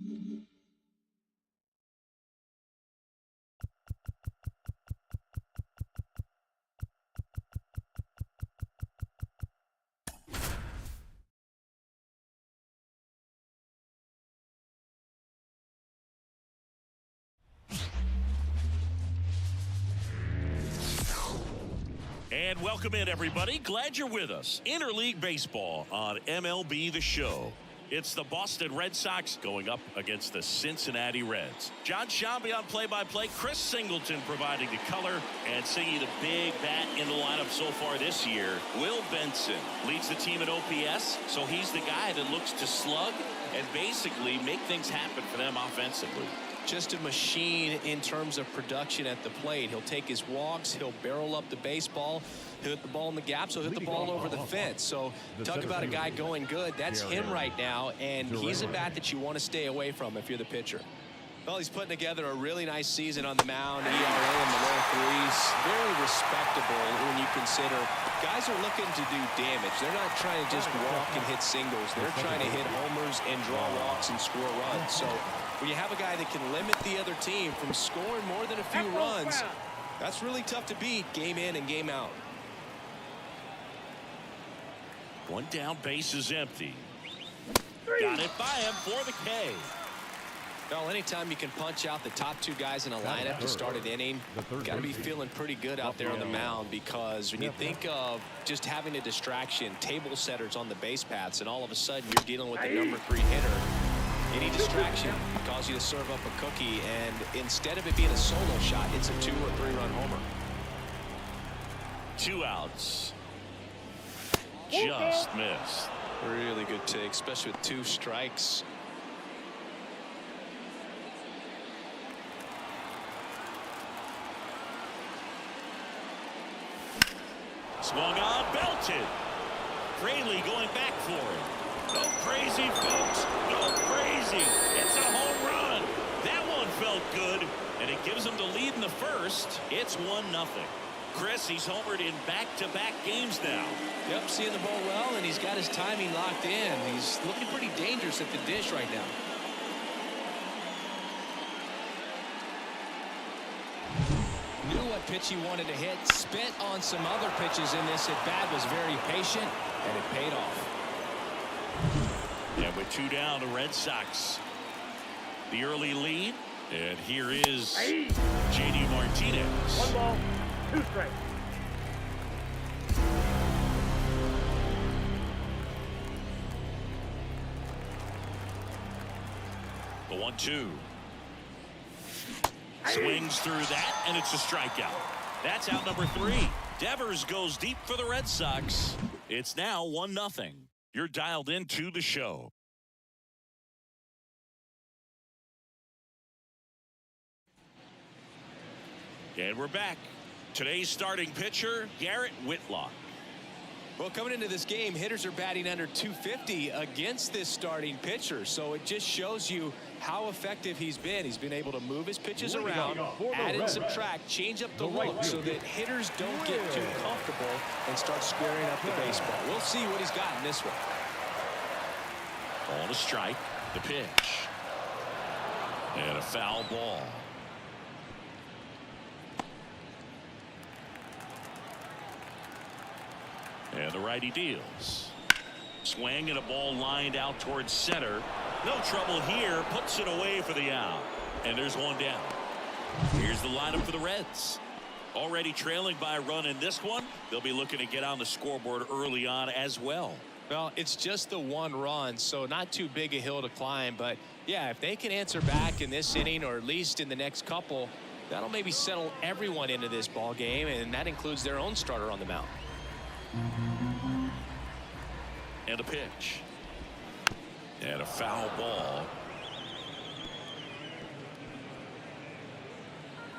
And welcome in, everybody. Glad you're with us. Interleague Baseball on MLB The Show. It's the Boston Red Sox going up against the Cincinnati Reds. John Shambi on play-by-play. Chris Singleton providing the color. And singing the big bat in the lineup so far this year, Will Benson leads the team at OPS. So he's the guy that looks to slug and basically make things happen for them offensively. Just a machine in terms of production at the plate. He'll take his walks. He'll barrel up the baseball. He'll hit the ball in the gaps. He'll hit the ball over the fence. So talk about a guy going good. That's him right now. And he's a bat that you want to stay away from if you're the pitcher. Well, he's putting together a really nice season on the mound. ERA in the low threes. Very respectable when you consider guys are looking to do damage. They're not trying to just walk and hit singles. They're trying to hit homers and draw walks and score runs. So when you have a guy that can limit the other team from scoring more than a few runs, that's really tough to beat game in and game out. One down, base is empty. Got it by him for the K. Well, anytime you can punch out the top two guys in a lineup to start an inning, got to be feeling pretty good out there on the mound, because when you think of just having a distraction, table setters on the base paths, and all of a sudden you're dealing with the number 3 hitter, any distraction can cause you to serve up a cookie, and instead of it being a solo shot, it's a 2- or 3-run homer. 2 outs. Just missed. Really good take, especially with 2 strikes. Swung on, belted. Fraley going back for it. Go crazy, folks. Go crazy. It's a home run. That one felt good, and it gives them the lead in the first. It's 1-0. Chris, he's homered in back-to-back games now. Yep, seeing the ball well, and he's got his timing locked in. He's looking pretty dangerous at the dish right now. Knew what pitch he wanted to hit. Spent on some other pitches in this at bat. Was very patient, and it paid off. And with 2 down, the Red Sox, the early lead. And here is J.D. Martinez. 1 ball, 2 strikes. The 1-2. Swings through that, and it's a strikeout. That's out number 3. Devers goes deep for the Red Sox. It's now 1-0. You're dialed into the show. And we're back. Today's starting pitcher, Garrett Whitlock. Well, coming into this game, hitters are batting under 250 against this starting pitcher. So it just shows you how effective he's been. He's been able to move his pitches around, add and subtract, change up the look so that hitters don't get too comfortable and start squaring up the baseball. We'll see what he's got in this one. Ball to strike. The pitch. And a foul ball. And the righty deals. Swing and a ball lined out towards center. No trouble here. Puts it away for the out. And there's 1 down. Here's the lineup for the Reds. Already trailing by a run in this one. They'll be looking to get on the scoreboard early on as well. Well, it's just the 1 run, so not too big a hill to climb. But, yeah, if they can answer back in this inning or at least in the next couple, that'll maybe settle everyone into this ball game, and that includes their own starter on the mound. And a pitch. And a foul ball.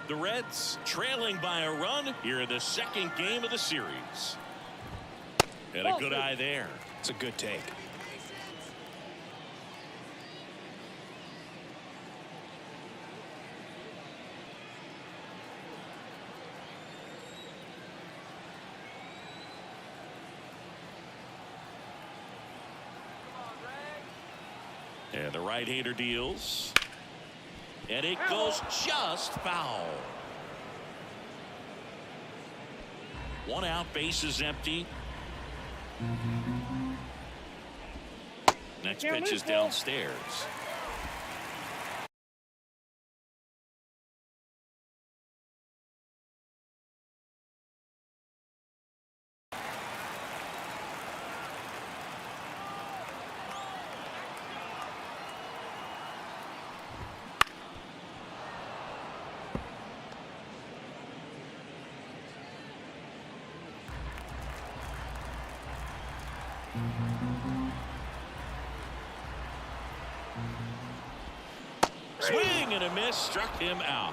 The Reds trailing by a run here in the second game of the series. And a good eye there. It's a good take. And the right-hander deals. And it goes just foul. 1 out, bases empty. Next pitch is downstairs. Swing and a miss, struck him out.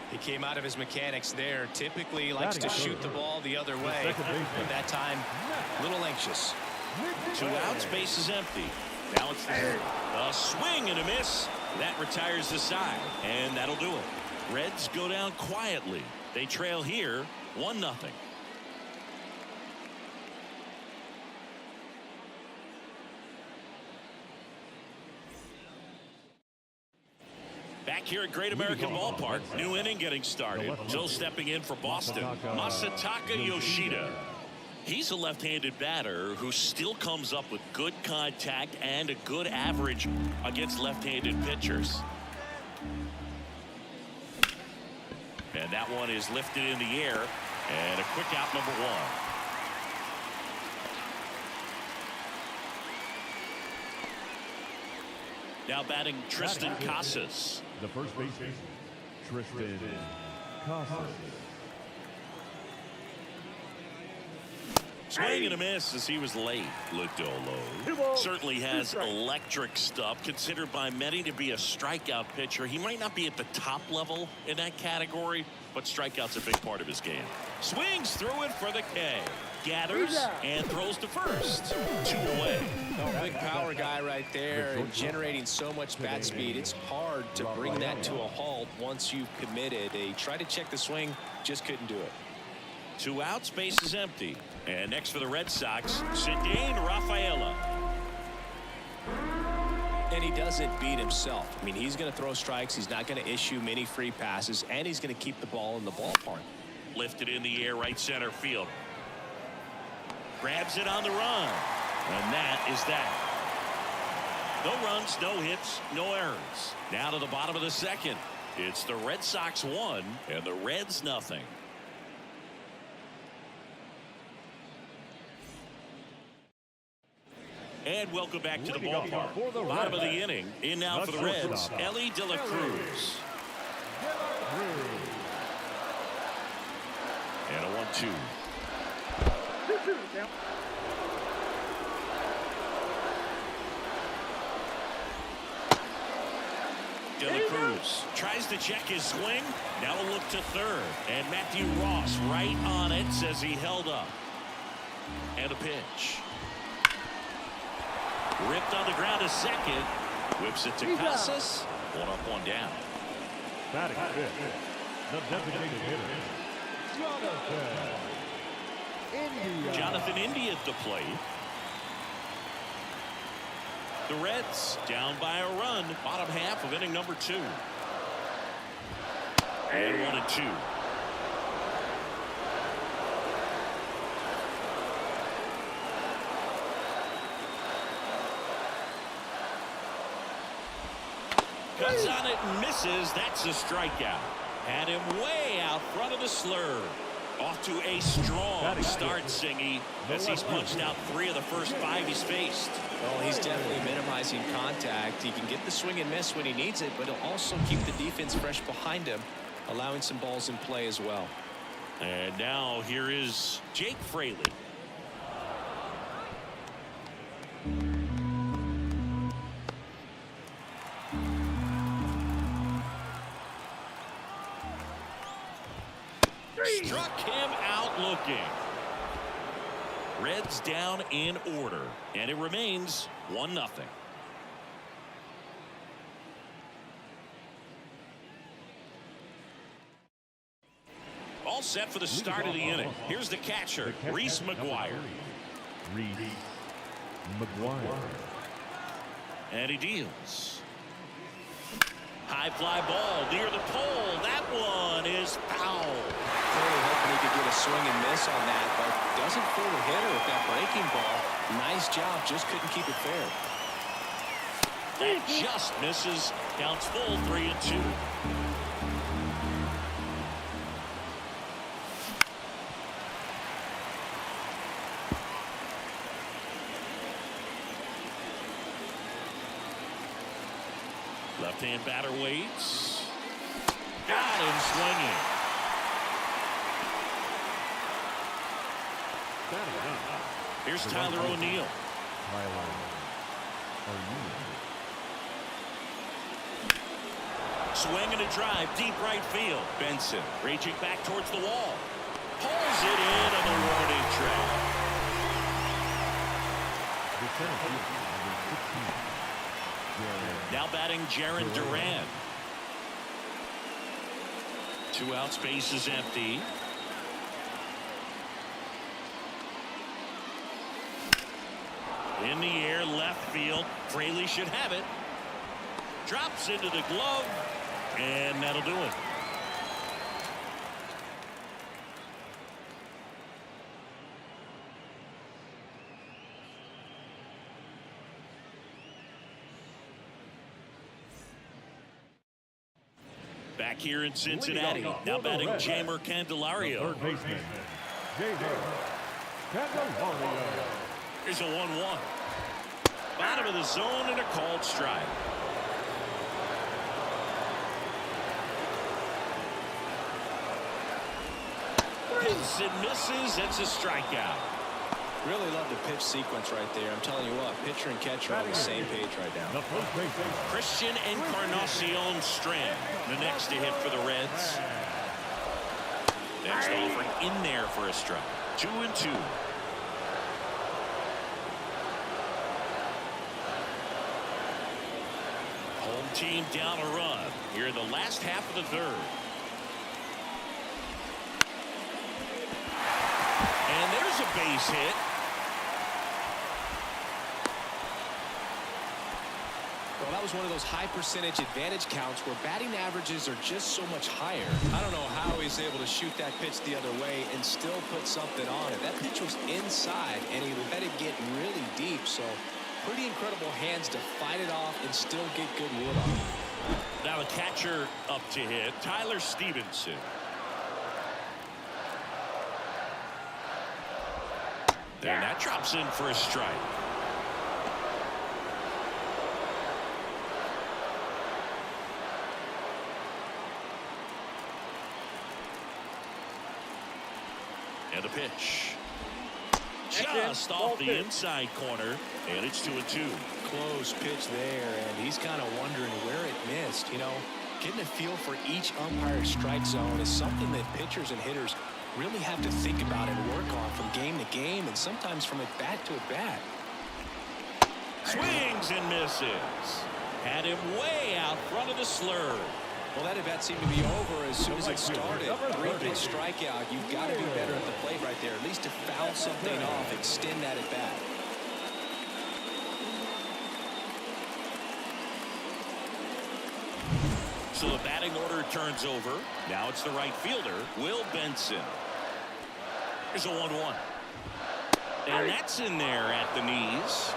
He came out of his mechanics there. Typically likes to shoot the ball the other way, but that time a little anxious. 2 outs, base is empty. Now it's a swing and a miss. That retires the side, and that'll do it. Reds go down quietly. They trail here 1-0. Back here at Great American Ballpark, new inning getting started. Still stepping in for Boston, Masataka Yoshida. He's a left-handed batter who still comes up with good contact and a good average against left-handed pitchers. And that one is lifted in the air, and a quick out, number 1. Now batting Tristan Casas. The first baseman, Tristan Casas. Swing and a miss as he was late. Lodolo certainly has electric stuff, considered by many to be a strikeout pitcher. He might not be at the top level in that category, but strikeout's a big part of his game. Swings through it for the K. Gathers and throws to first. 2 away. Oh, big power guy right there, and generating so much bat speed. It's hard to bring that to a halt once you've committed. They tried to check the swing, just couldn't do it. 2 outs, base is empty. And next for the Red Sox, Ceddanne Rafaela. And he doesn't beat himself. I mean, he's going to throw strikes. He's not going to issue many free passes, and he's going to keep the ball in the ballpark. Lifted in the air, right center field. Grabs it on the run. And that is that. No runs, no hits, no errors. Now to the bottom of the second. It's the Red Sox 1 and the Reds 0. And welcome back to the ballpark. Bottom of the inning. In now for the Reds, Elly De La Cruz. And a 1-2. De La Cruz tries to check his swing. Now a look to third. And Matthew Ross right on it, says he held up. And a pitch. Ripped on the ground to second. Whips it to Casas. 1 up, 1 down. Batting fifth, the designated hitter, Jonathan India at the plate. The Reds down by a run. Bottom half of inning number 2. And 1-2. Cuts on it and misses. That's a strikeout. Had him way out front of the slur. Off to a strong start, Singy, as he's punched out 3 of the first 5 he's faced. Well, he's definitely minimizing contact. He can get the swing and miss when he needs it, but he'll also keep the defense fresh behind him, allowing some balls in play as well. And now here is Jake Fraley. Struck him out looking. Reds down in order, and it remains 1-0. All set for the start of the inning. Here's the catcher, Reese McGuire. Reese McGuire. And he deals. High fly ball near the pole. That one is foul. Clearly hoping he could get a swing and miss on that, but doesn't fool the hitter with that breaking ball. Nice job, just couldn't keep it fair. That just misses. Counts full, 3-2. Left-hand batter waits. Got him swinging. Here's Tyler O'Neill. Swing and a drive, deep right field. Benson reaching back towards the wall. Pulls it in on the warning track. Now batting Jarren Duran. 2 outs, base is empty. In the air, left field. Fraley should have it. Drops into the glove, and that'll do it. Back here in Cincinnati, now batting Jeimer Candelario. Third baseman, Jeimer Candelario. Here's a 1-1. Bottom of the zone and a called strike. Hits and misses. It's a strikeout. Really love the pitch sequence right there. I'm telling you what, pitcher and catcher are on the same page right now. Christian Encarnacion Strand, the next to hit for the Reds. Next offering in there for a strike. 2-2. Home team down a run here in the last half of the third. And there's a base hit. Well, that was one of those high percentage advantage counts where batting averages are just so much higher. I don't know how he's able to shoot that pitch the other way and still put something on it. That pitch was inside, and he let it get really deep. So pretty incredible hands to fight it off and still get good wood on it. Now the catcher up to hit, Tyler Stevenson. And that drops in for a strike. And the pitch. Just off the inside corner, and it's 2-2. Close pitch there, and he's kind of wondering where it missed. You know, getting a feel for each umpire's strike zone is something that pitchers and hitters really have to think about and work on from game to game, and sometimes from at bat to at bat. Swings and misses. Had him way out front of the slur. Well, that at bat seemed to be over as soon as it started. 3-pitch strikeout. You've got to be better at the plate right there, at least to foul something off, extend that at bat. So the batting order turns over. Now it's the right fielder, Will Benson. Here's a 1-1. And that's in there at the knees.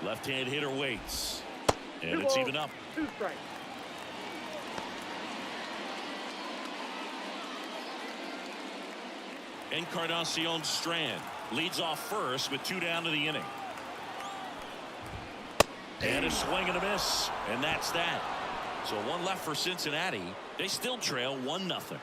Left-hand hitter waits. And it's even up. 2 strikes. Encarnacion Strand leads off first with 2 down to the inning. And a swing and a miss. And that's that. So 1 left for Cincinnati. They still trail 1-0.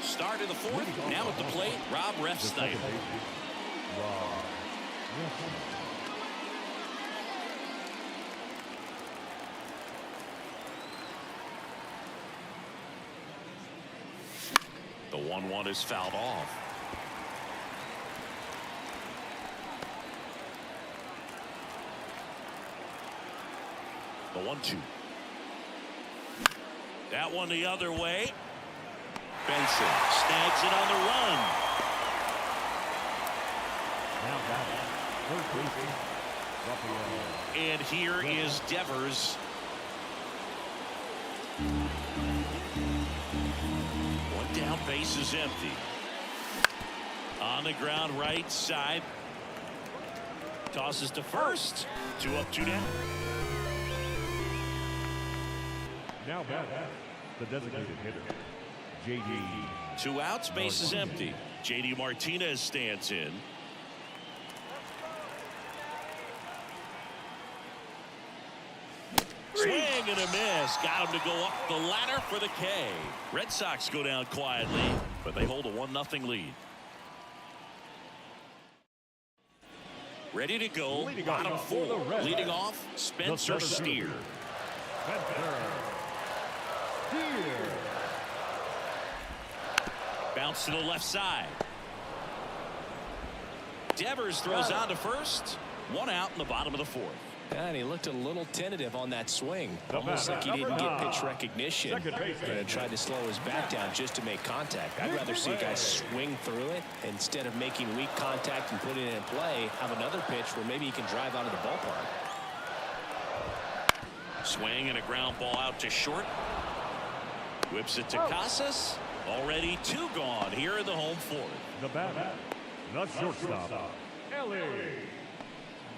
Start of the 4th. Now at the plate, Rob Refsnyder. The 1-1 is fouled off. The 1-2. That one the other way. Benson snags it on the run. Now batting, third baseman, Rafael. And here is Devers. One down, base is empty. On the ground, right side. Tosses to first. 2 up, 2 down. Now batting, the designated hitter, J.D. 2 outs, base is empty. J.D. Martinez stands in. Swing and a miss. Got him to go up the ladder for the K. Red Sox go down quietly, but they hold a 1-0 lead. Ready to go. Bottom 4. Leading off, Spencer Steer. Bounce to the left side. Devers throws on to first. 1 out in the bottom of the 4th. And he looked a little tentative on that swing. Almost like he didn't get pitch recognition. And tried to slow his bat down just to make contact. I'd rather see a guy swing through it instead of making weak contact and putting it in play. Have another pitch where maybe he can drive out of the ballpark. Swing and a ground ball out to short. Whips it to Casas. Already 2 gone here in the home 4th. The batter, the shortstop, Ellie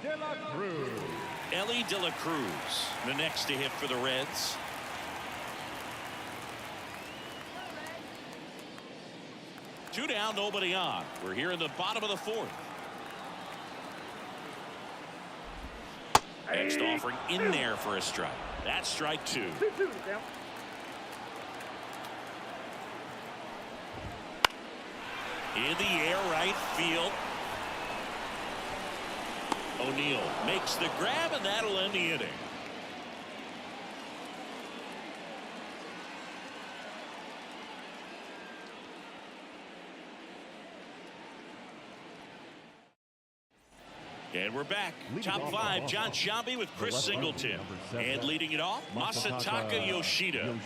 De La Cruz. Ellie De La Cruz, the next to hit for the Reds. Two down, nobody on. We're here in the bottom of the 4th. Next offering in there for a strike. That's strike 2. In the air, right field. O'Neill makes the grab, and that'll end the inning. And we're back. Top 5, John Sciambi with Chris Singleton. And leading it off, Masataka Yoshida.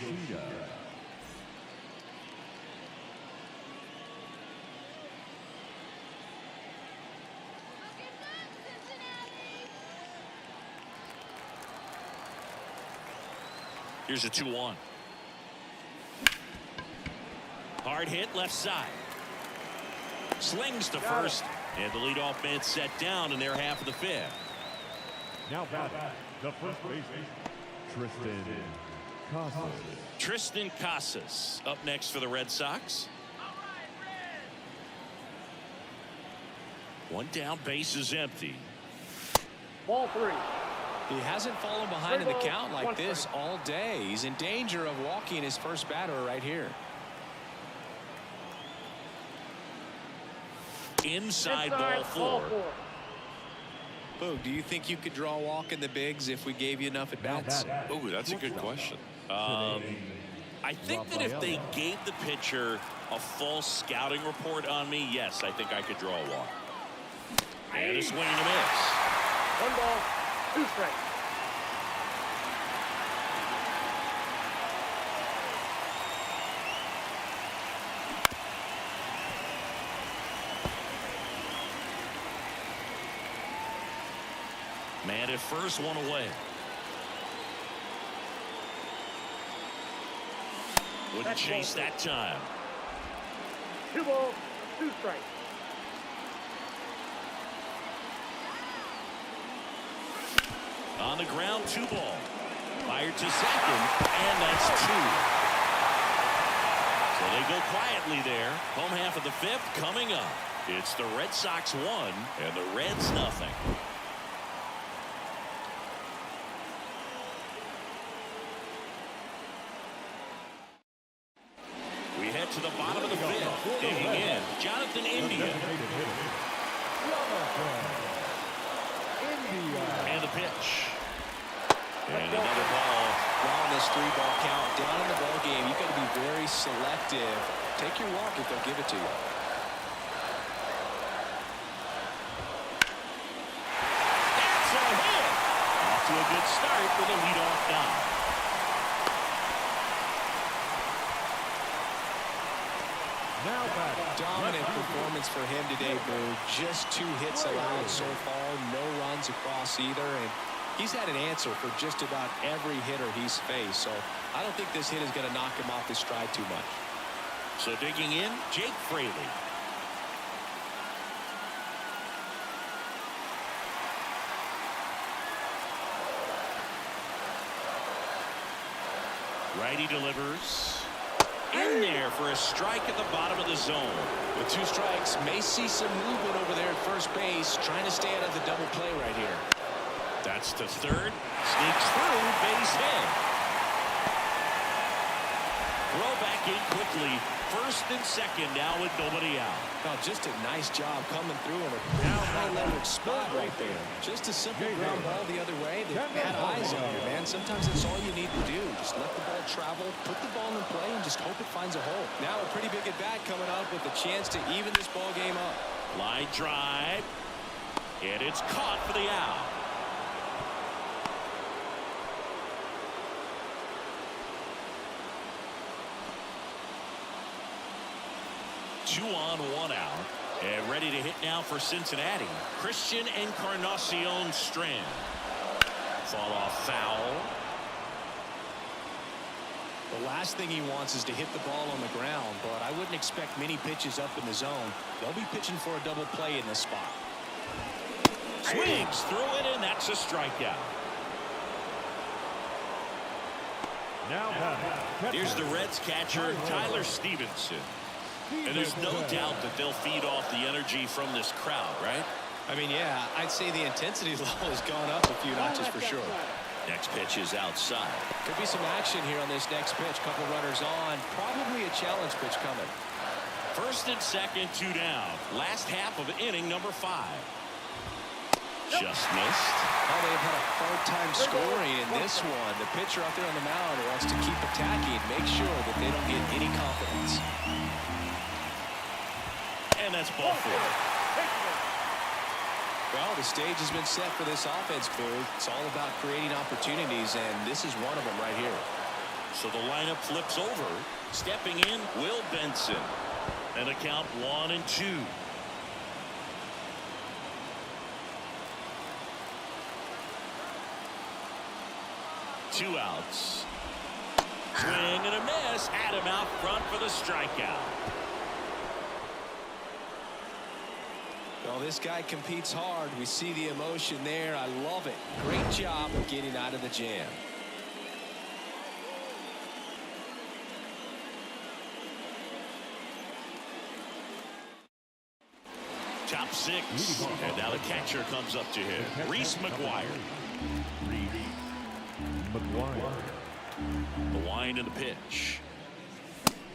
Here's a 2-1. Hard hit left side. Slings to first. And the leadoff man set down in their half of the 5th. Now batting, the first baseman, Tristan Casas. Tristan Casas up next for the Red Sox. One down, base is empty. Ball 3. He hasn't fallen behind in the count like this all day. He's in danger of walking his first batter right here. Inside ball 4. Boog, do you think you could draw a walk in the bigs if we gave you enough at bats? Oh, that's a good question. I think that if they gave the pitcher a false scouting report on me, yes, I think I could draw a walk. And a swing and a miss. 1 ball, 2 strikes. Man at first, 1 away. Wouldn't chase that time. 2 balls, 2 strikes. On the ground, 2 ball. Fired to second, and that's 2. So they go quietly there. Home half of the 5th coming up. It's the Red Sox 1 and the Reds nothing. We head to the bottom of the 5th. Digging in, Jonathan India. And the pitch. And another ball. Well, on this 3-ball count, down in the ball game, you've got to be very selective. Take your walk if they'll give it to you. That's a hit. Off to a good start with a leadoff knock. Now back. Dominant performance for him today, Boo. Just 2 hits allowed so far, no runs across either, and he's had an answer for just about every hitter he's faced, so I don't think this hit is going to knock him off his stride too much. So digging in, Jake Fraley. Righty delivers. In there for a strike at the bottom of the zone. With 2 strikes, may see some movement over there at first base, trying to stay out of the double play right here. That's to third. Sneaks through, base hit. Throw back in quickly. First and second now with nobody out. Oh, just a nice job coming through in a high leverage spot right there. Just a simple ground ball the other way. They've had eyes on you, man. Sometimes that's all you need to do. Just let the ball travel, put the ball in play, and just hope it finds a hole. Now a pretty big at bat coming up with a chance to even this ball game up. Line drive. And it's caught for the out. Two on, 1 out. And ready to hit now for Cincinnati. Christian Encarnacion Strand. Fall off foul. The last thing he wants is to hit the ball on the ground, but I wouldn't expect many pitches up in the zone. They'll be pitching for a double play in this spot. Swings through it, and that's a strikeout. Now back. Here's the Reds catcher, Tyler Stevenson. And there's no doubt that they'll feed off the energy from this crowd, right? I mean, yeah, I'd say the intensity level has gone up a few notches for sure. Next pitch is outside. Could be some action here on this next pitch. Couple runners on. Probably a challenge pitch coming. First and second, 2 down. Last half of inning number 5. Just missed. Oh, they've had a hard time scoring in this one. The pitcher out there on the mound wants to keep attacking, make sure that they don't get any confidence. And that's ball 4. Well, the stage has been set for this offense, Boo. It's all about creating opportunities, and this is one of them right here. So the lineup flips over. Stepping in, Will Benson. And a count 1-2. Two outs. Swing and a miss. Adam out front for the strikeout. Well, this guy competes hard. We see the emotion there. I love it. Great job of getting out of the jam. Top 6. And now the catcher comes up to him. Reese McGuire. The wind and the pitch.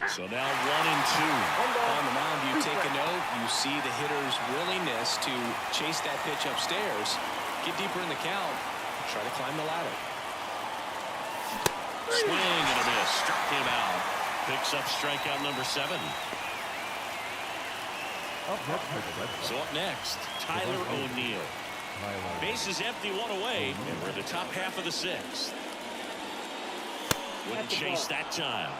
So now 1-2. On the mound, you take a note. You see the hitter's willingness to chase that pitch upstairs, get deeper in the count, try to climb the ladder. Swing and a miss. Struck him out. Picks up strikeout number 7. So up next, Tyler O'Neill. Base is empty, 1 away, and we're in the top half of the 6th. Wouldn't chase that time.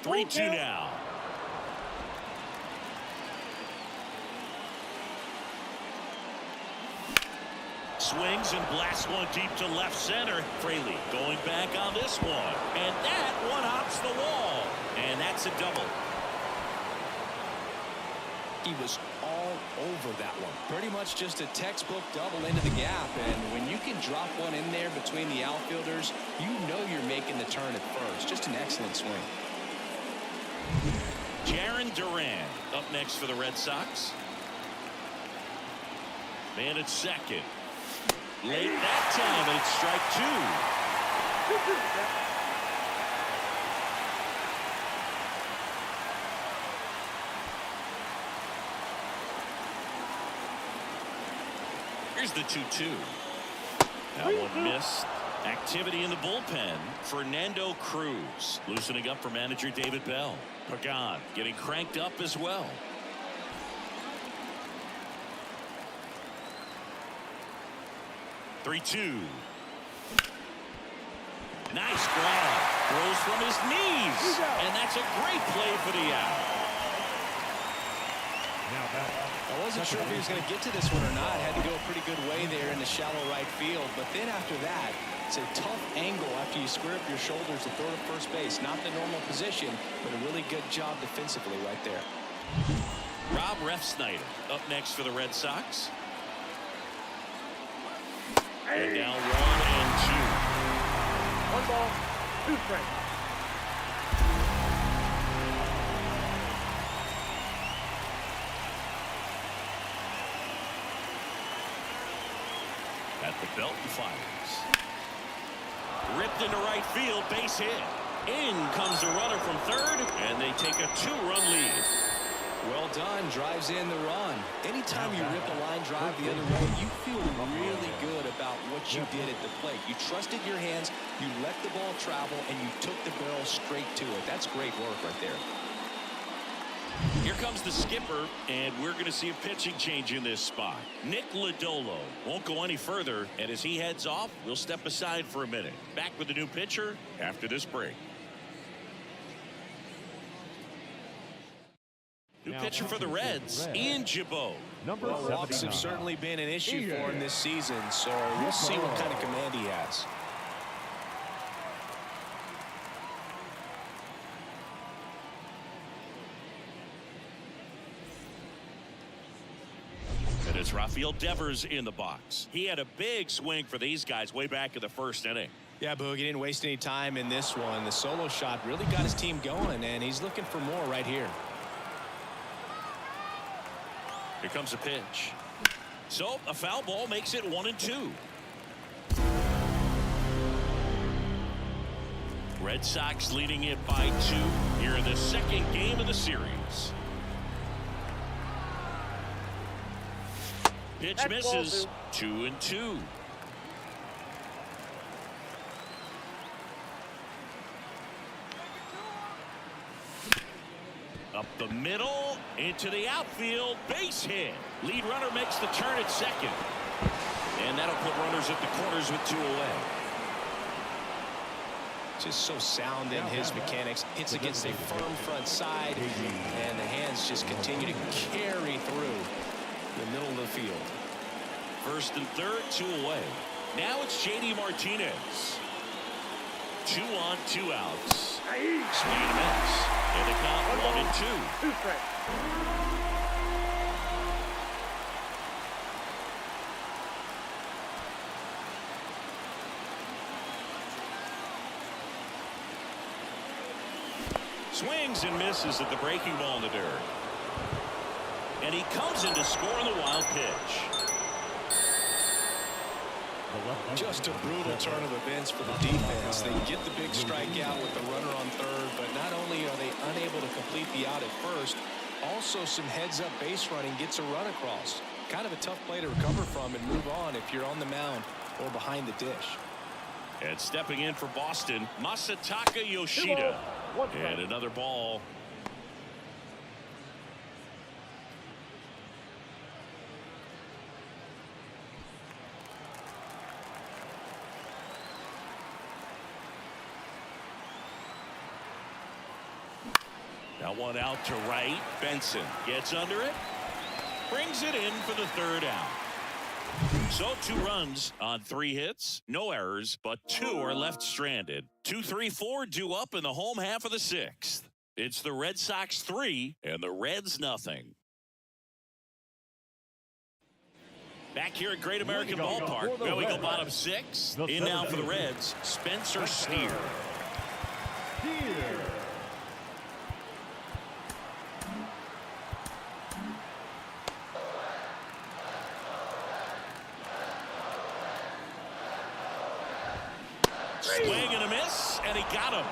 Three, 2 now. Swings and blasts one deep to left center. Fraley going back on this one. And that one hops the wall. And that's a double. He was all over that one. Pretty much just a textbook double into the gap. And when you can drop one in there between the outfielders, you know you're making the turn at first. Just an excellent swing. Jarren Duran up next for the Red Sox. Man at second. Late that time, and it's strike 2. Here's the 2-2. That one missed. Activity in the bullpen. Fernando Cruz loosening up for manager David Bell. Pagan getting cranked up as well. Three-two. Nice grab. Throws from his knees. And that's a great play for the out. I wasn't sure if he was going to get to this one or not. Had to go a pretty good way there in the shallow right field. But then after that, it's a tough angle after you square up your shoulders to throw to first base. Not the normal position, but a really good job defensively right there. Rob Refsnyder up next for the Red Sox. And now 1-2. 1 ball, 2 strikes. At the belt and fires. Ripped into right field, base hit. In comes the runner from third, and they take a 2-run lead. Well done, drives in the run. Anytime you rip a line drive the other way, you feel really good about what you did at the plate. You trusted your hands, you let the ball travel, and you took the barrel straight to it. That's great work right there. Here comes the skipper, and we're going to see a pitching change in this spot. Nick Lodolo won't go any further, and as he heads off, we'll step aside for a minute. Back with the new pitcher after this break. New pitcher for the Reds, Ian Gibaut. Well, walks have certainly been an issue for him this season, so we'll see what kind of command he has. And it's Rafael Devers in the box. He had a big swing for these guys way back in the first inning. Yeah, Boog, he didn't waste any time in this one. The solo shot really got his team going, and he's looking for more right here. Here comes a pitch. So a foul ball makes it 1-2. Red Sox leading it by 2 here in the second game of the series. Pitch That's misses. 2-2. Up the middle, into the outfield, base hit. Lead runner makes the turn at second. And that'll put runners at the corners with 2 away. Just so sound in his mechanics. Hits against a firm front side, and the hands just continue to carry through the middle of the field. First and third, 2 away. Now it's J.D. Martinez. 2 on, 2 outs. Swing and a miss. And the count 1-2. 2 strikes. Swings and misses at the breaking ball in the dirt. And he comes in to score on the wild pitch. Just a brutal turn of events for the defense. They get the big strikeout with the runner on third, but not only are they unable to complete the out at first, also some heads-up base running gets a run across. Kind of a tough play to recover from and move on if you're on the mound or behind the dish. And stepping in for Boston, Masataka Yoshida. And another ball. That one out to right. Benson gets under it. Brings it in for the third out. So 2 runs on 3 hits. No errors, but 2 are left stranded. 2, 3, 4 due up in the home half of the 6th. It's the Red Sox 3 and the Reds nothing. Back here at Great American Ballpark. Now we go bottom 6. In now for the Reds, Spencer Steer. Swing and a miss, and he got him.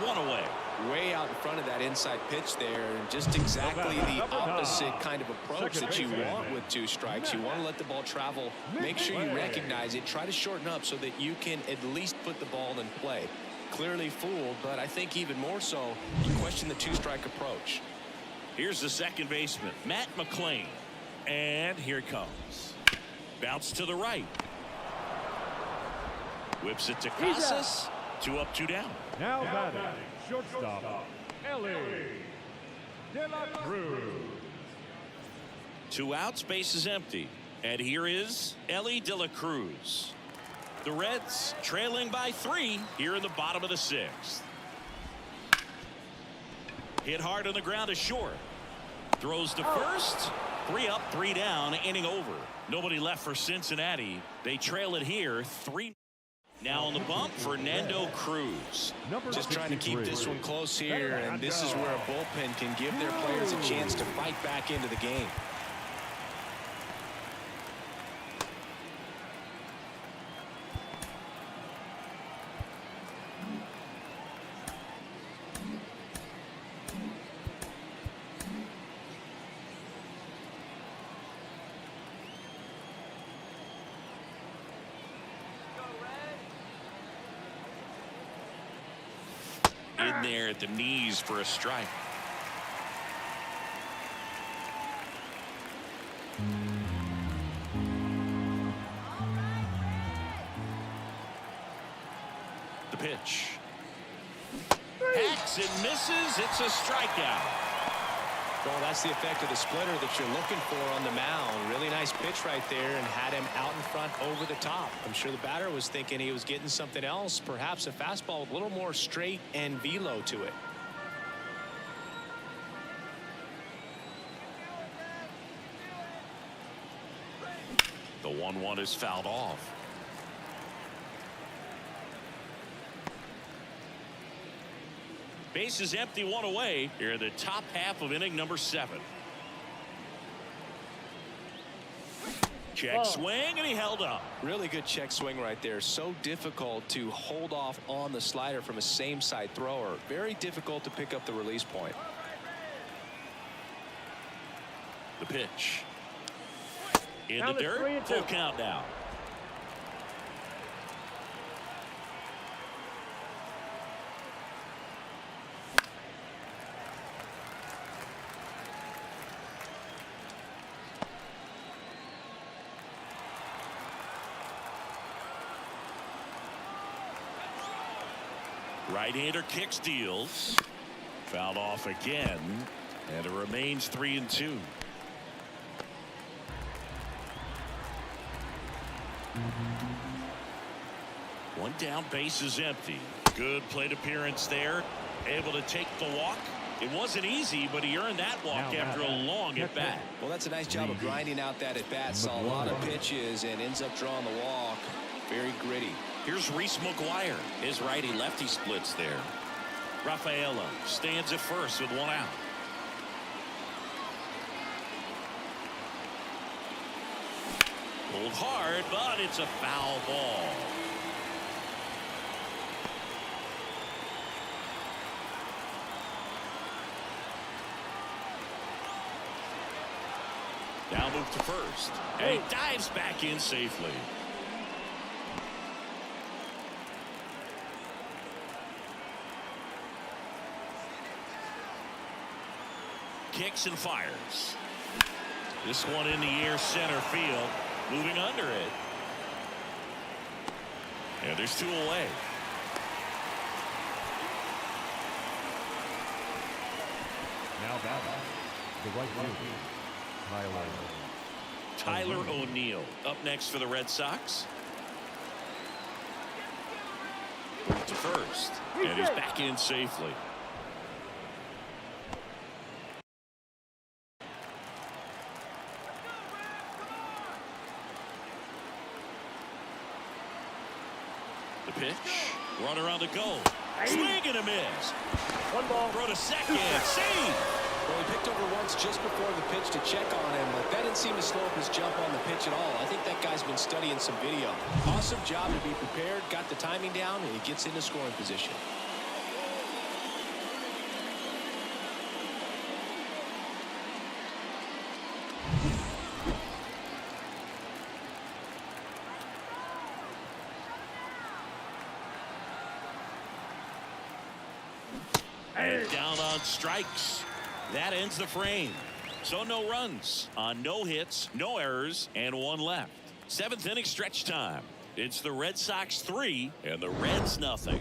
1 away. way out in front of that inside pitch there, and just exactly the opposite kind of approach that you want with 2 strikes. You want to let the ball travel, make sure you recognize it, try to shorten up so that you can at least put the ball in play. Clearly fooled, but I think even more so, you question the 2-strike approach. Here's the second baseman, Matt McClain. And here it comes. Bounce to the right. Whips it to Casas. 2 up, 2 down. Now batting, shortstop, Ellie De La Cruz. 2 outs, base is empty. And here is Ellie De La Cruz. The Reds trailing by 3 here in the bottom of the 6th. Hit hard on the ground to short. Throws to first. 3 up, 3 down, inning over. Nobody left for Cincinnati. They trail it here 3. Now on the bump, Fernando Cruz. Just trying to keep this one close here, and this is where a bullpen can give their players a chance to fight back into the game. In there at the knees for a strike. The pitch. Hacks and misses. It's a strikeout. Well, that's the effect of the splitter that you're looking for on the mound. Really nice pitch right there, and had him out in front over the top. I'm sure the batter was thinking he was getting something else, perhaps a fastball with a little more straight and velo to it. The 1-1 is fouled off. Base is empty, 1 away here in the top half of inning number 7. Check swing, and he held up. Really good check swing right there. So difficult to hold off on the slider from a same side thrower. Very difficult to pick up the release point. The pitch. In the dirt. Full count now. Right-hander kicks, deals. Fouled off again, and it remains 3-2. One down, base is empty. Good plate appearance there. Able to take the walk. It wasn't easy, but he earned that walk after a long at bat. Well, that's a nice job of grinding out that at bat. Saw a lot of pitches and ends up drawing the walk. Very gritty. Here's Reese McGuire. His righty-lefty splits there. Rafaela stands at first with 1 out. Pulled hard, but it's a foul ball. Now move to first. And he dives back in safely. Kicks and fires. This one in the air, center field. Moving under it. And there's 2 away. Now batting, the right fielder, Tyler O'Neill up next for the Red Sox. To first. And he's back in safely. The pitch. Runner on the go. Swing and a miss. 1 ball. Throw to second. Save. Well, he picked over once just before the pitch to check on him, but that didn't seem to slow up his jump on the pitch at all. I think that guy's been studying some video. Awesome job to be prepared, got the timing down, and he gets into scoring position. on strikes. That ends the frame. So no runs on no hits, no errors, and one left. 7th inning stretch time. It's the Red Sox 3 and the Reds nothing.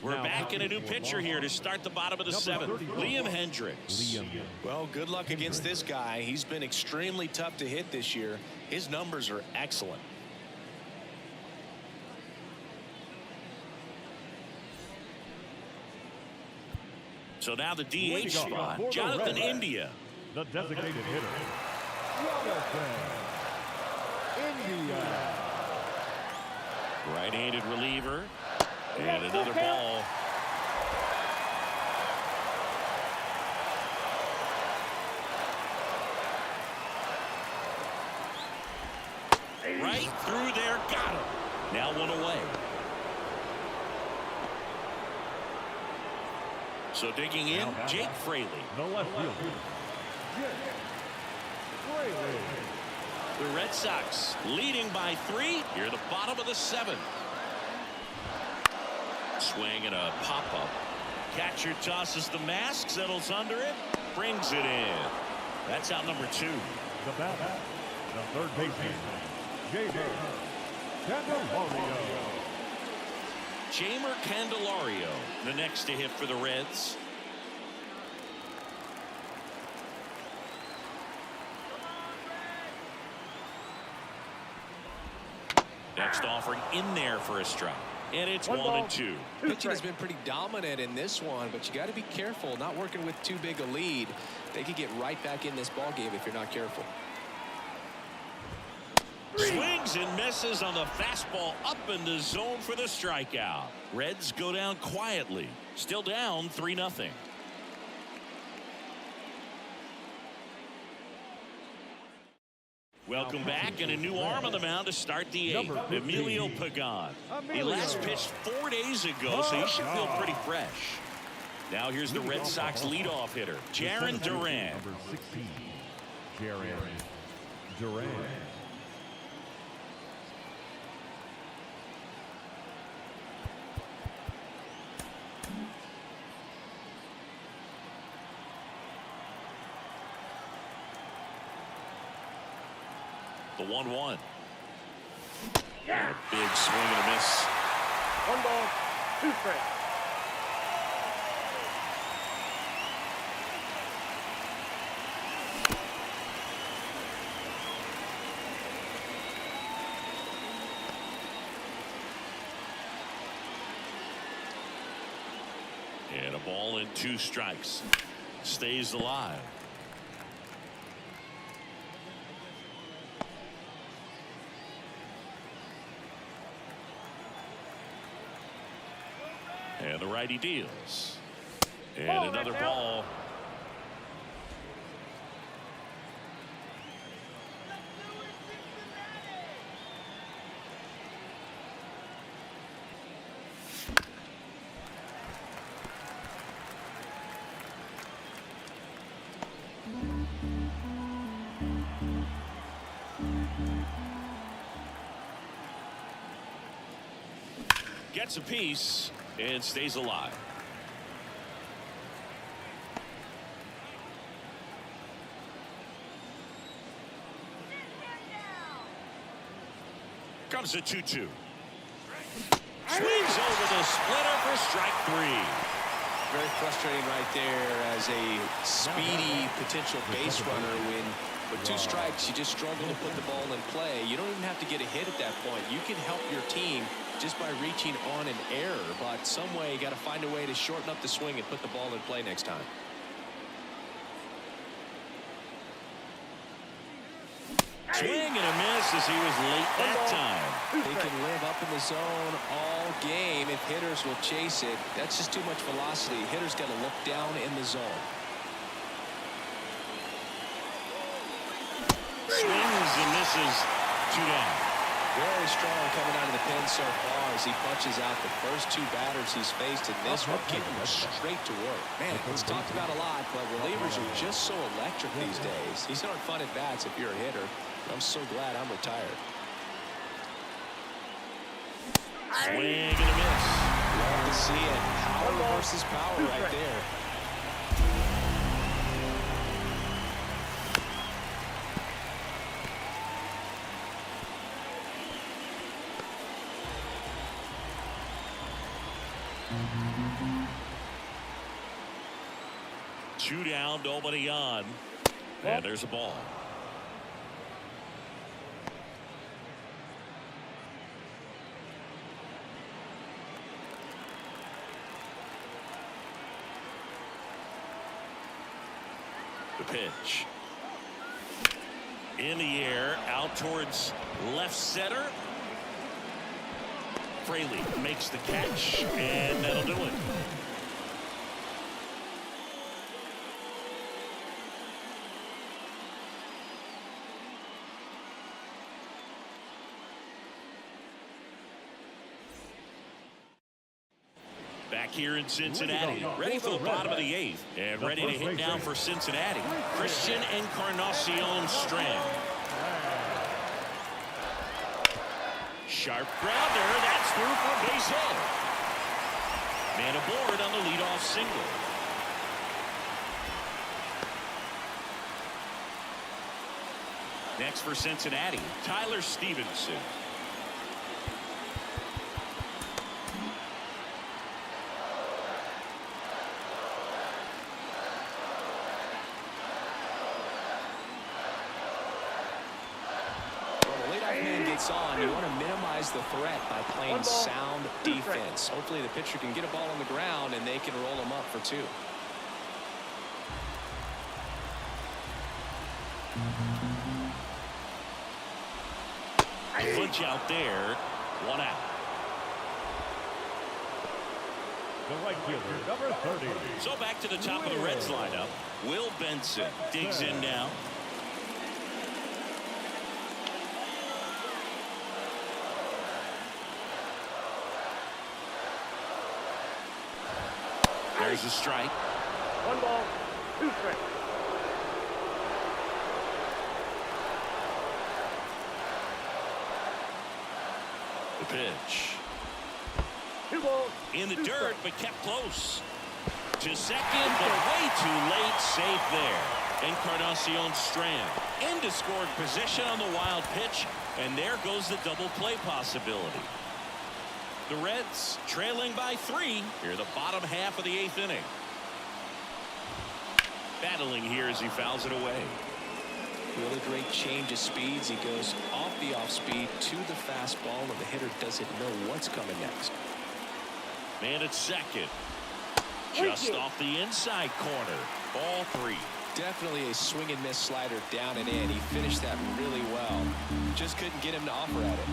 We're back in a new pitcher here to start the bottom of the 7th. Liam Hendricks. Well, good luck against this guy. He's been extremely tough to hit this year. His numbers are excellent. So now the DH spot, Jonathan India. The designated hitter, Jonathan India. Right-handed reliever. And another ball. Right through there, got him. Now one away. So digging in, Jake Fraley. The left fielder, Jake Fraley. The Red Sox leading by 3 here at the bottom of the 7th. Swing and a pop-up. Catcher tosses the mask, settles under it, brings it in. That's out number 2. The batter, the third baseman, Jamer Candelario. Jamer Candelario, the next to hit for the Reds. Next offering in there for a strike. And it's 1-2. Pitching has been pretty dominant in this one, but you got to be careful. Not working with too big a lead. They could get right back in this ball game if you're not careful. Swings and misses on the fastball up in the zone for the strikeout. Reds go down quietly. Still down 3-0. Welcome back, and a new arm on the mound to start the 8th. Emilio Pagan. He last pitched 4 days ago, so he should feel pretty fresh. Now here's the Red Sox leadoff hitter, Jarren Duran. Number 16, Jarren Duran. The 1-1. Yeah. Big swing and a miss. 1 ball, 2 strikes. And a ball and 2 strikes. Stays alive. And the righty deals. And another ball. Gets a piece and stays alive. Comes a 2-2. Swings over the splitter for strike 3. Very frustrating right there as a speedy potential base runner. When with 2 strikes, you just struggle to put the ball in play. You don't even have to get a hit at that point. You can help your team just by reaching on an error, but some way you got to find a way to shorten up the swing and put the ball in play next time. Swing and a miss as he was late that time. They can live up in the zone all game if hitters will chase it. That's just too much velocity. Hitters got to look down in the zone. Swings and misses. 2 down. Very strong coming out of the pen so far as he punches out the first two batters he's faced in this one, keeping him straight to work. Man, it's talked about a lot, but relievers are just so electric these days. These aren't fun at bats if you're a hitter. I'm so glad I'm retired. Swing and a miss. Love to see it. Power versus power right there. Two down, nobody on. And there's a ball. The pitch. In the air, out towards left center. Fraley makes the catch, and that'll do it. Back here in Cincinnati, ready for the bottom of the eighth, and ready to hit now for Cincinnati, Christian Encarnacion Strand. Sharp grounder, that's through for a base hit. Man aboard on the leadoff single. Next for Cincinnati, Tyler Stevenson. On, you want to minimize the threat by playing sound defense. Hopefully the pitcher can get a ball on the ground and they can roll him up for two. Punch out there, one out. The right fielder, number 30. So back to the top of the Reds lineup. Will Benson digs in now. There's a strike. 1 ball, 2 strikes. The pitch. 2 balls. In the dirt, but kept close. To second, but way too late. Safe there. Encarnacion Strand into scoring position on the wild pitch, and there goes the double play possibility. The Reds trailing by 3 here, the bottom half of the 8th inning. Battling here as he fouls it away. Really great change of speeds. He goes off the off speed to the fastball, and the hitter doesn't know what's coming next. Man at second. Just off the inside corner. Ball 3. Definitely a swing and miss slider down and in. He finished that really well. Just couldn't get him to offer at it.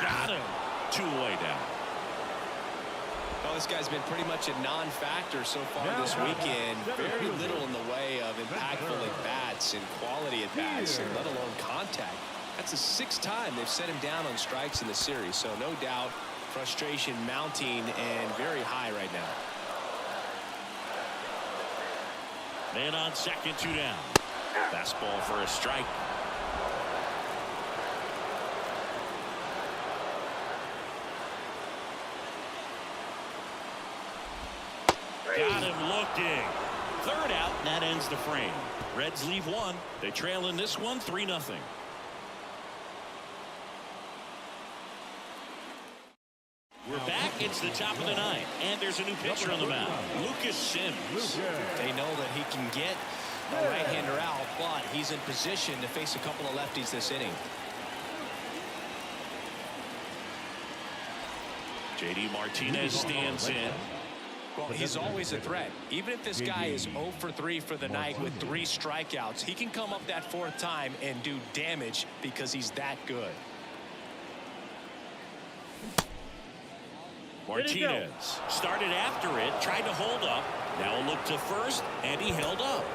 Got him. 2 away down. Well, this guy's been pretty much a non-factor so far this weekend. Very little in the way of impactful at-bats and quality at-bats, and let alone contact. That's the 6th time they've set him down on strikes in the series, so no doubt frustration mounting and very high right now. Man on second, 2 down. Fastball for a strike. Got him looking. 3rd out, and that ends the frame. Reds leave 1. They trail in this one 3-0. We're back. It's the top of the 9th, and there's a new pitcher on the mound, Lucas Sims. They know that he can get a right-hander out, but he's in position to face a couple of lefties this inning. J.D. Martinez stands in. Well, he's always a threat. Even if this guy is 0 for 3 for the night with 3 strikeouts, he can come up that 4th time and do damage because he's that good. Martinez started after it, tried to hold up. Now a look to first, and he held up.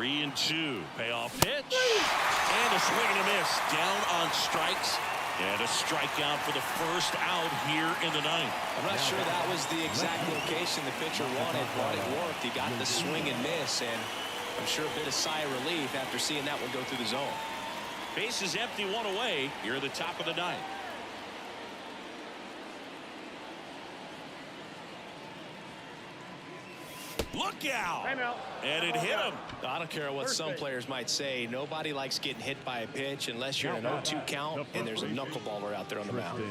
3-2. Payoff pitch. And a swing and a miss. Down on strikes. And a strikeout for the first out here in the ninth. I'm not sure that was the exact location the pitcher wanted, but it worked. He got the swing and miss, and I'm sure a bit of sigh of relief after seeing that one go through the zone. Base is empty, one away. You're at the top of the ninth. Look out! And it hit him. I don't care what some players might say. Nobody likes getting hit by a pitch unless you're in an 0-2 count and there's a knuckleballer out there on the mound.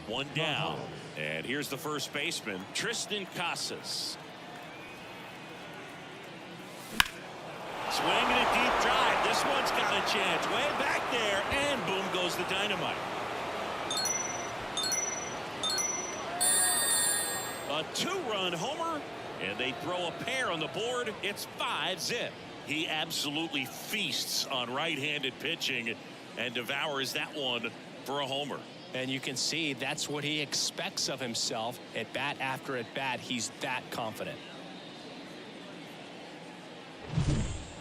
One down. And here's the first baseman, Tristan Casas. Swinging a deep drive. This one's got a chance. Way back there. And boom goes the dynamite. A two-run homer. And they throw a pair on the board. It's 5-zip. He absolutely feasts on right-handed pitching and devours that one for a homer. And you can see that's what he expects of himself at bat after at bat. He's that confident.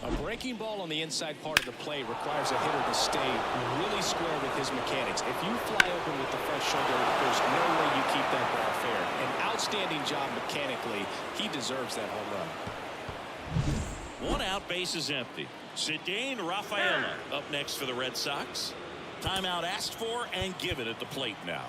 A breaking ball on the inside part of the plate requires a hitter to stay really square with his mechanics. If you fly open with the front shoulder, there's no way you keep that ball fair. An outstanding job mechanically. He deserves that home run. One out, base is empty. Cedane Rafaela up next for the Red Sox. Timeout asked for and given at the plate now.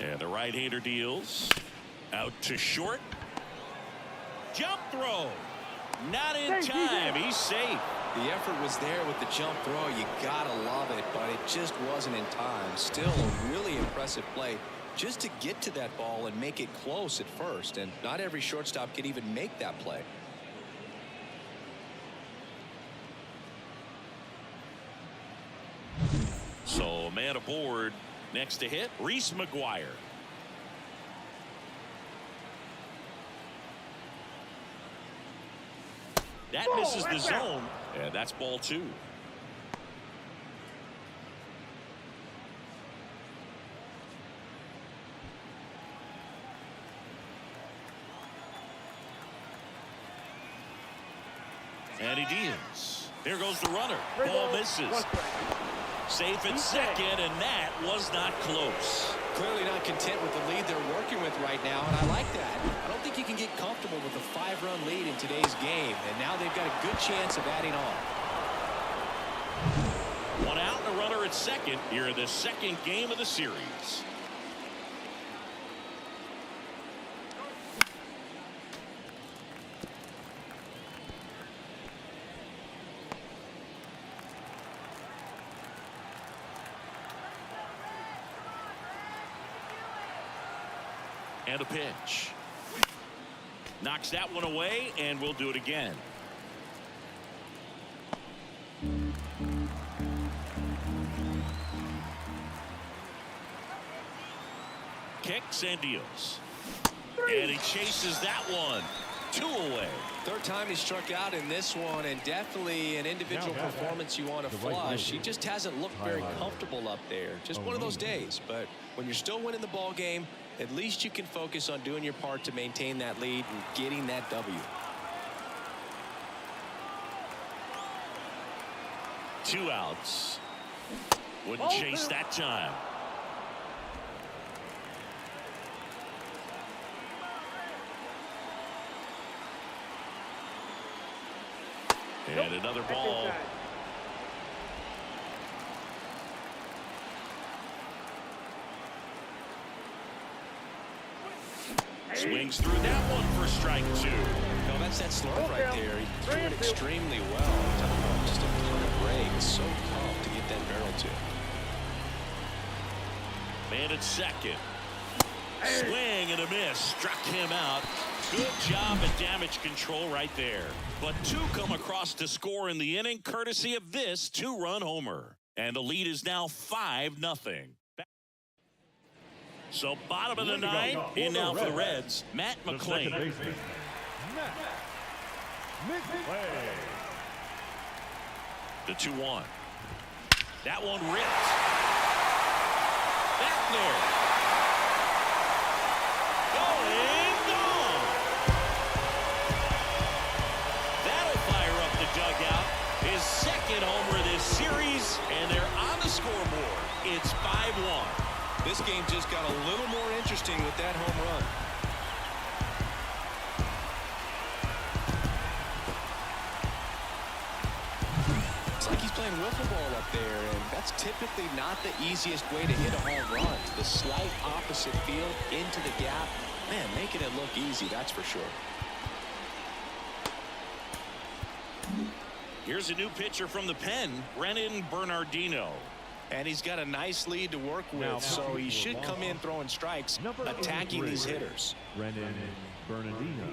And the right-hander deals. Out to short. Jump throw. Not in time. He's safe. The effort was there with the jump throw. You gotta love it, but it just wasn't in time. Still a really impressive play just to get to that ball and make it close at first. And not every shortstop can even make that play. So man aboard. Next to hit, Reese McGuire. That misses the zone, and that's ball two. And he deals. Here goes the runner. Ball misses. Safe at second, and that was not close. Clearly not content with the lead they're working with right now, and I like that. I don't think you can get comfortable with a 5-run lead in today's game, and now they've got a good chance of adding on. One out and a runner at second here in the second game of the series. And a pitch. Knocks that one away, and we'll do it again. Kicks and deals. And he chases that one. 2 away. Third time he struck out in this one, and definitely an individual performance you want to flush. He just hasn't looked very comfortable up there. Just one of those days. But when you're still winning the ball game, at least you can focus on doing your part to maintain that lead and getting that W. 2 outs. Wouldn't chase that time. And another ball. Swings through that one for strike 2. No, that's that slurve right there. He threw it extremely well. Just a ton of break. It's so tough to get that barrel to. Man at second. Swing and a miss. Struck him out. Good job at damage control right there. But two come across to score in the inning, courtesy of this two-run homer. And the lead is now 5-0. So bottom of the ninth, in now for the Reds, Matt McClain. The 2-1. That one ripped. Back there. Going, gone. That'll fire up the dugout. His second homer this series, and they're on the scoreboard. It's 5-1. This game just got a little more interesting with that home run. It's like he's playing wiffle ball up there, and that's typically not the easiest way to hit a home run. The slight opposite field into the gap. Man, making it look easy, that's for sure. Here's a new pitcher from the pen, Brennan Bernardino. And he's got a nice lead to work with, so he should come in throwing strikes, attacking these hitters. Brennan Bernardino.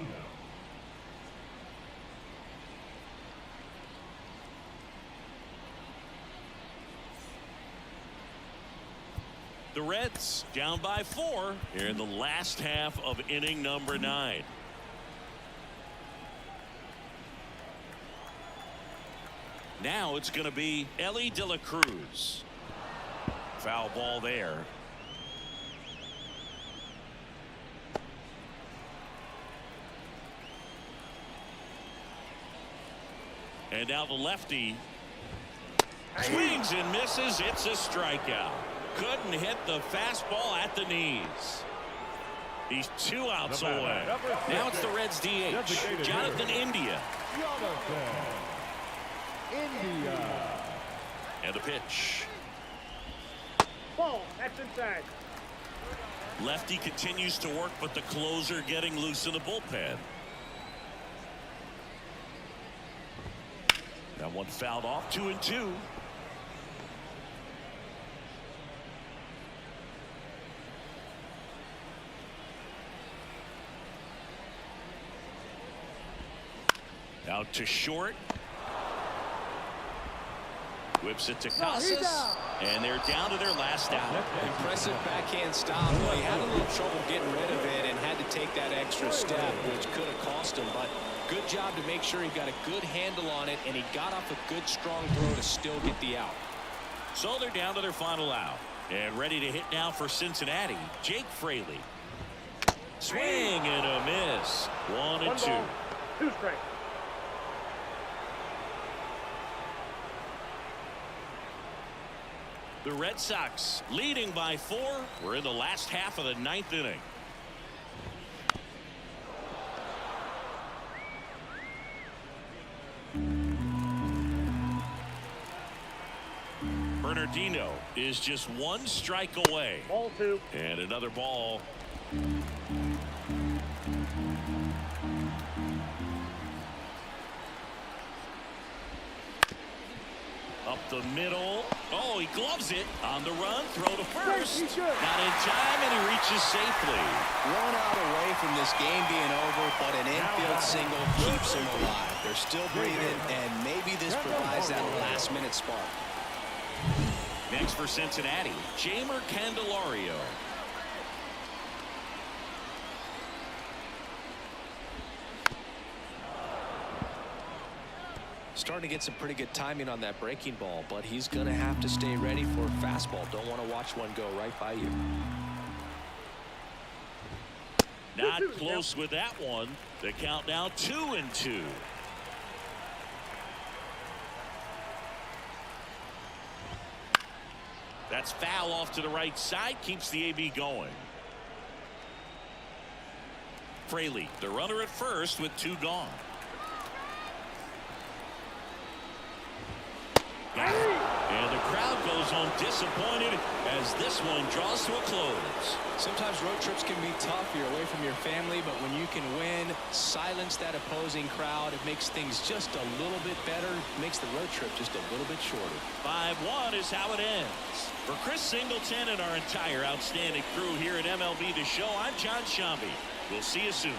The Reds down by 4 here in the last half of inning number 9. Now it's going to be Ellie De La Cruz. Foul ball there. And now the lefty swings and misses. It's a strikeout. Couldn't hit the fastball at the knees. He's 2 outs away. Now it's the Reds DH, Jonathan India. And the pitch. Ball. That's inside. Lefty continues to work, but the closer getting loose in the bullpen. That one fouled off. 2-2. Out to short. Whips it to Casas, and they're down to their last out. Impressive backhand stop. Well, he had a little trouble getting rid of it and had to take that extra step, which could have cost him. But good job to make sure he got a good handle on it, and he got off a good, strong throw to still get the out. So they're down to their final out. And ready to hit now for Cincinnati, Jake Fraley. Swing and a miss. 1-2. 2 strikes. The Red Sox leading by 4. We're in the last half of the 9th inning. Bernardino is just 1 strike away. Ball 2. And another ball. Up the middle. Oh, he gloves it on the run. Throw to first. Not in time, and he reaches safely. 1 out away from this game being over, but an infield single keeps him alive. They're still breathing, and maybe this provides that last-minute spark. Next for Cincinnati, Jamer Candelario. Starting to get some pretty good timing on that breaking ball, but he's going to have to stay ready for a fastball. Don't want to watch one go right by you. Not close with that one. The count now 2-2. That's foul off to the right side. Keeps the AB going. Fraley, the runner at first with 2 gone. And the crowd goes goes home disappointed as this one draws to a close. Sometimes road trips can be tough. You're away from your family, but when you can win, silence that opposing crowd, it makes things just a little bit better. It makes the road trip just a little bit shorter. 5-1 is how it ends. For Chris Singleton and our entire outstanding crew here at MLB The Show, I'm John Shambi. We'll see you soon.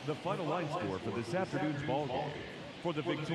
The final line score for this afternoon's ball game. For the victorious